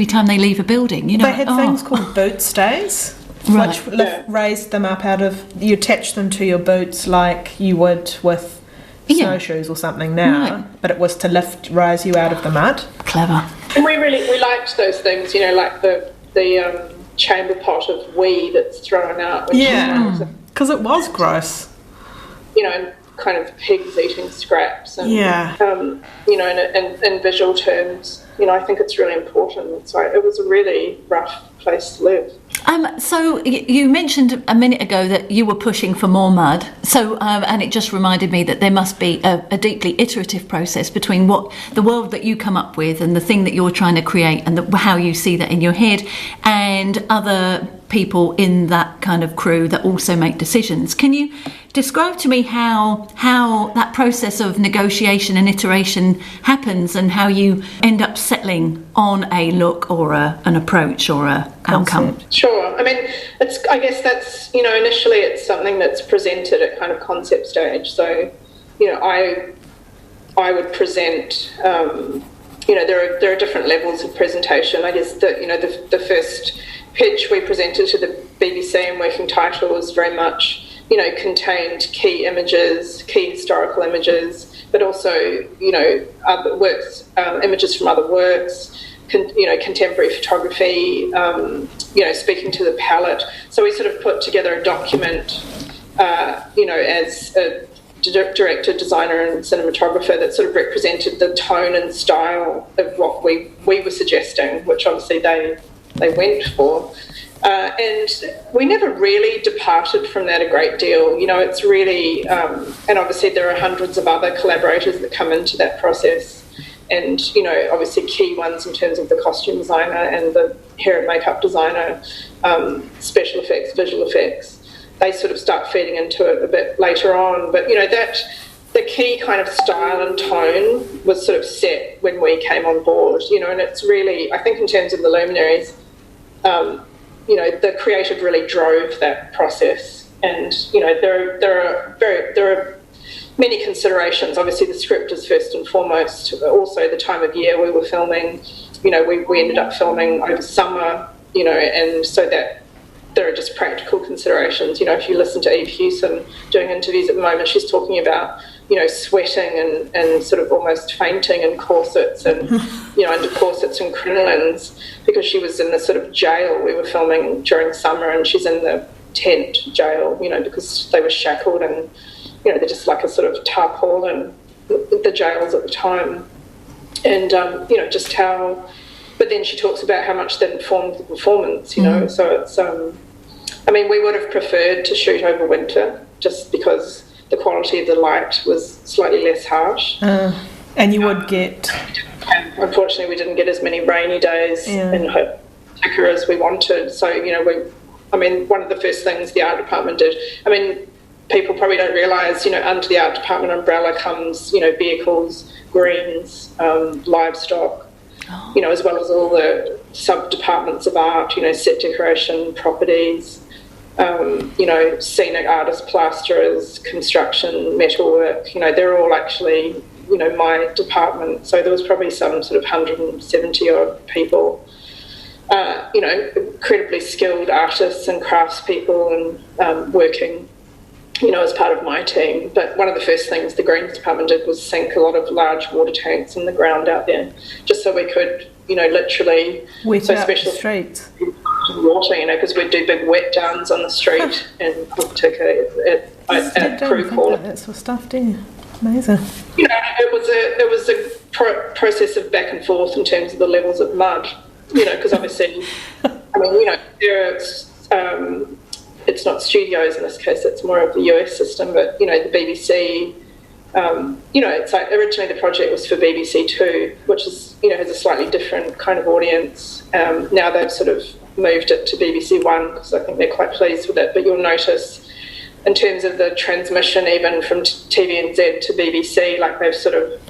every time they leave a building. You know, they had things called boot stays, Right. which raised them up out of. You attach them to your boots like you would with snowshoes or something now, but it was to rise you out of the mud. Clever. And we liked those things, you know, like the chamber pot of wee that's thrown out. Because it was gross. You know, and kind of pigs eating scraps. And, you know, in visual terms, you know, I think it's really important. So it was a really rough place to live. So you mentioned a minute ago that you were pushing for more mud. So, and it just reminded me that there must be a deeply iterative process between what the world that you come up with and the thing that you're trying to create and how you see that in your head, and other people in that kind of crew that also make decisions. Can you describe to me how that process of negotiation and iteration happens, and how you end up settling on a look or an approach or a outcome? Sure. I mean, I guess that's, you know, initially it's something that's presented at kind of concept stage. So, you know, I would present, you know, there are different levels of presentation. I guess that, you know, the first pitch we presented to the BBC and working title was very much, you know, contained key images, key historical images, but also, you know, other works, images from other works, you know, contemporary photography, you know, speaking to the palette. So we sort of put together a document, you know, as a director, designer and cinematographer that sort of represented the tone and style of what we were suggesting, which obviously they went for. And we never really departed from that a great deal. You know, it's really, and obviously there are hundreds of other collaborators that come into that process. And, you know, obviously key ones in terms of the costume designer and the hair and makeup designer, special effects, visual effects. They sort of start feeding into it a bit later on. But, you know, that the key kind of style and tone was sort of set when we came on board, you know, and it's really, I think in terms of the luminaries, you know, the creative really drove that process. And, you know, there are many considerations. Obviously the script is first and foremost, also the time of year we were filming. You know, we ended up filming over summer, you know, and so that there are just practical considerations. You know, if you listen to Eve Hewson doing interviews at the moment, she's talking about, you know, sweating and sort of almost fainting in corsets and, you know, under corsets and crinolines, because she was in the sort of jail we were filming during summer, and she's in the tent jail, you know, because they were shackled and, you know, they're just like a sort of tarpaulin, the jails at the time. And, you know, just how, but then she talks about how much that informed the performance, you know. So it's, I mean, we would have preferred to shoot over winter just because the quality of the light was slightly less harsh. And you would get... Unfortunately, we didn't get as many rainy days in Hooker as we wanted. So, you know, I mean, one of the first things the art department did, I mean, people probably don't realise, you know, under the art department umbrella comes, you know, vehicles, greens, livestock, you know, as well as all the sub-departments of art, you know, set decoration, properties, you know, scenic artists, plasterers, construction, metalwork, you know, they're all actually, you know, my department. So there was probably some sort of 170 odd people, you know, incredibly skilled artists and craftspeople and working, you know, as part of my team. But one of the first things the Greens Department did was sink a lot of large water tanks in the ground out there, just so we could, you know, literally... Wet out the streets. Water, you know, because we'd do big wet downs on the street and at crew call. That sort of stuff, do you? Amazing. You know, it was a process of back and forth in terms of the levels of mud, you know, because obviously, I mean, you know, it's not studios in this case, it's more of the US system, but, you know, the BBC, you know, it's like originally the project was for BBC Two, which is, you know, has a slightly different kind of audience. Now they've sort of moved it to BBC One because I think they're quite pleased with it, but you'll notice in terms of the transmission even from TVNZ to BBC, like they've sort of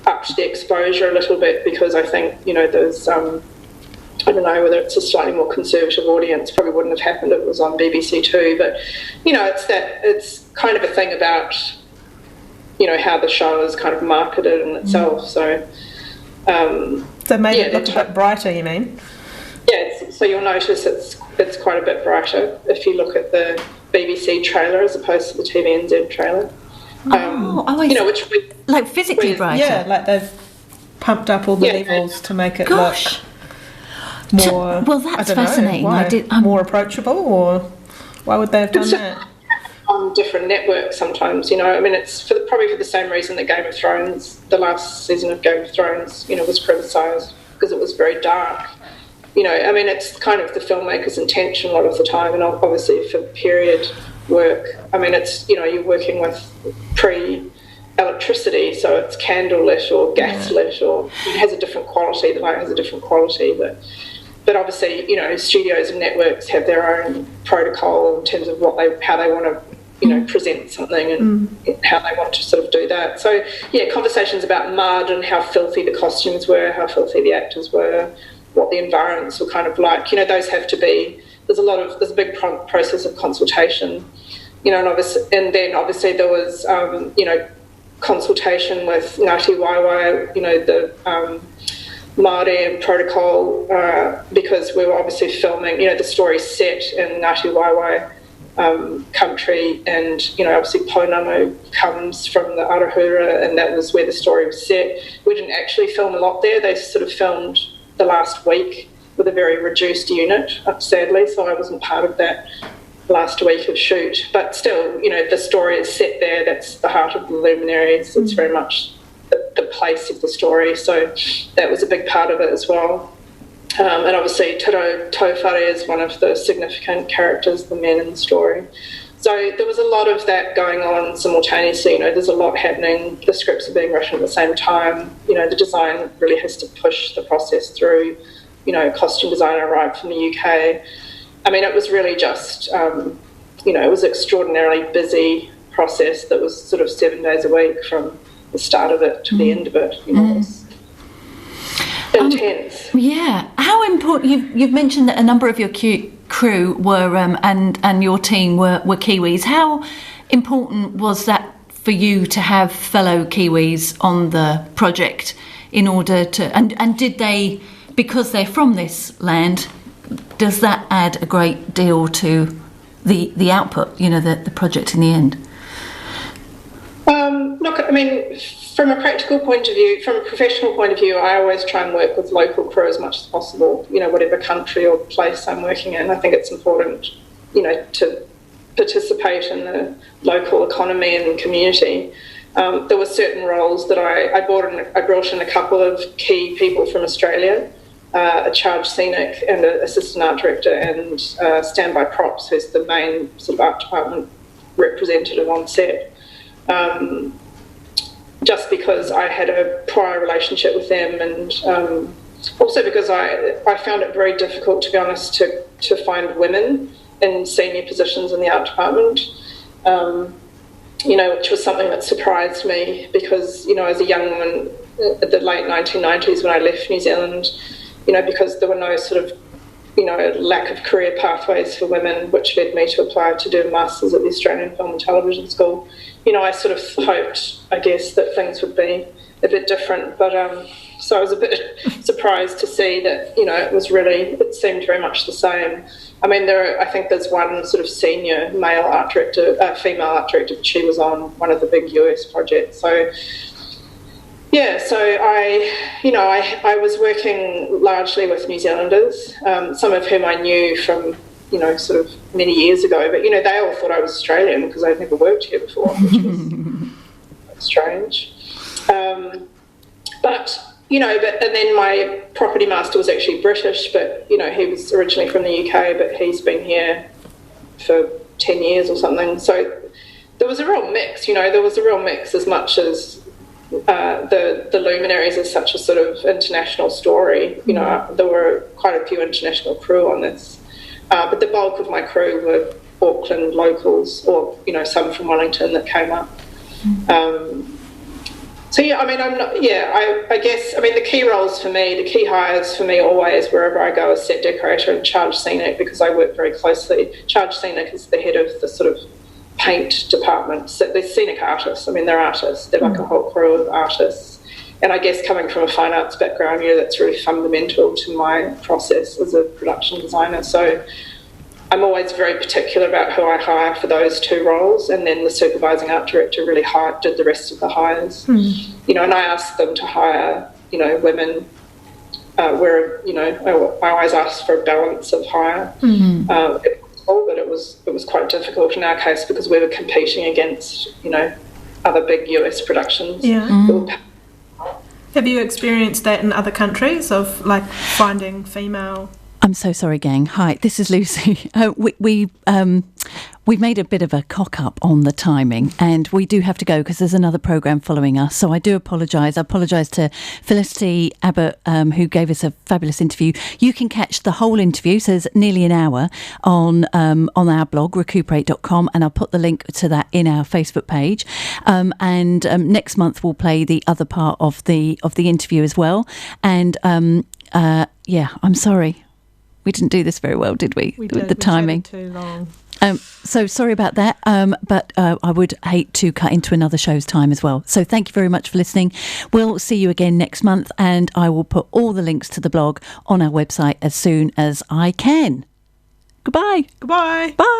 upped the exposure a little bit, because I think, you know, there's I don't know whether it's a slightly more conservative audience, probably wouldn't have happened if it was on BBC Two, but, you know, it's kind of a thing about, you know, how the show is kind of marketed in itself. So so maybe it looked a bit brighter, you mean? So you'll notice it's quite a bit brighter if you look at the BBC trailer as opposed to the TVNZ trailer. Which like physically brighter. Yeah, like they've pumped up all the levels to make it look more. Well, that's fascinating. More approachable, or why would they have done that? On different networks sometimes, it's probably for the same reason that Game of Thrones, the last season of Game of Thrones, was criticised because it was very dark. It's kind of the filmmaker's intention a lot of the time, and obviously for period work, it's, you're working with pre-electricity, so it's candlelit or gaslit, or it has a different quality, the light has a different quality, but obviously, studios and networks have their own protocol in terms of how they want to, present something and how they want to sort of do that. So, conversations about mud and how filthy the costumes were, how filthy the actors were, what the environments were kind of like, those have to be, there's a big process of consultation, and then obviously there was, consultation with Ngāti Waewae, the Māori and protocol, because we were obviously filming, the story set in Ngāti Waewae country, and obviously Pounamu comes from the Arahura, and that was where the story was set. We didn't actually film a lot there. They sort of filmed the last week with a very reduced unit, sadly, so I wasn't part of that last week of shoot. But still, the story is set there. That's the heart of the Luminaries. It's very much the place of the story, so that was a big part of it as well. And obviously Tiro Tauwhare is one of the significant characters, the men in the story. So there was a lot of that going on simultaneously. There's a lot happening. The scripts are being written at the same time. The design really has to push the process through. Costume designer arrived from the UK. It was really just, it was an extraordinarily busy process that was sort of 7 days a week from the start of it to the end of it. It was intense. How important, you've mentioned that a number of your crew were and your team were Kiwis. How important was that for you to have fellow Kiwis on the project in order to, and did they, because they're from this land, does that add a great deal to the output, the project in the end? Look, from a practical point of view, from a professional point of view, I always try and work with local crew as much as possible, whatever country or place I'm working in. I think it's important, to participate in the local economy and community. There were certain roles that I brought in a couple of key people from Australia, a charge scenic and an assistant art director, and standby props, who's the main sort of art department representative on set. Just because I had a prior relationship with them, and also because I found it very difficult, to be honest, to find women in senior positions in the art department, which was something that surprised me because, as a young woman at the late 1990s when I left New Zealand, because there were no sort of, lack of career pathways for women, which led me to apply to do a Masters at the Australian Film and Television School. I sort of hoped, I guess, that things would be a bit different, but so I was a bit surprised to see that, it seemed very much the same. I think there's one sort of senior male art director, female art director, but she was on one of the big US projects. So, I was working largely with New Zealanders, some of whom I knew from, sort of many years ago, but, they all thought I was Australian because I'd never worked here before, which was strange. And then my property master was actually British, but, he was originally from the UK, but he's been here for 10 years or something. So there was a real mix, as much as the Luminaries is such a sort of international story. There were quite a few international crew on this. But the bulk of my crew were Auckland locals, or, some from Wellington that came up. I guess, the key roles for me, the key hires for me always, wherever I go, is set decorator and charge scenic, because I work very closely. Charge scenic is the head of the sort of paint department. So they're scenic artists. They're artists. They're like a whole crew of artists. And I guess coming from a fine arts background, that's really fundamental to my process as a production designer. So I'm always very particular about who I hire for those two roles, and then the supervising art director really did the rest of the hires. And I asked them to hire, women where, I always ask for a balance of hire. But it was quite difficult in our case because we were competing against, other big US productions. Have you experienced that in other countries of like finding female? I'm so sorry, gang. Hi, this is Lucy. We've made a bit of a cock-up on the timing, and we do have to go because there's another programme following us. So I do apologise. I apologise to Felicity Abbott, who gave us a fabulous interview. You can catch the whole interview, so it's nearly an hour, on our blog, ReCooper8.com, and I'll put the link to that in our Facebook page. And next month we'll play the other part of the interview as well. And I'm sorry. We didn't do this very well, did we? With the timing. Too long. So sorry about that, but I would hate to cut into another show's time as well. So thank you very much for listening. We'll see you again next month, and I will put all the links to the blog on our website as soon as I can. Goodbye. Goodbye. Bye.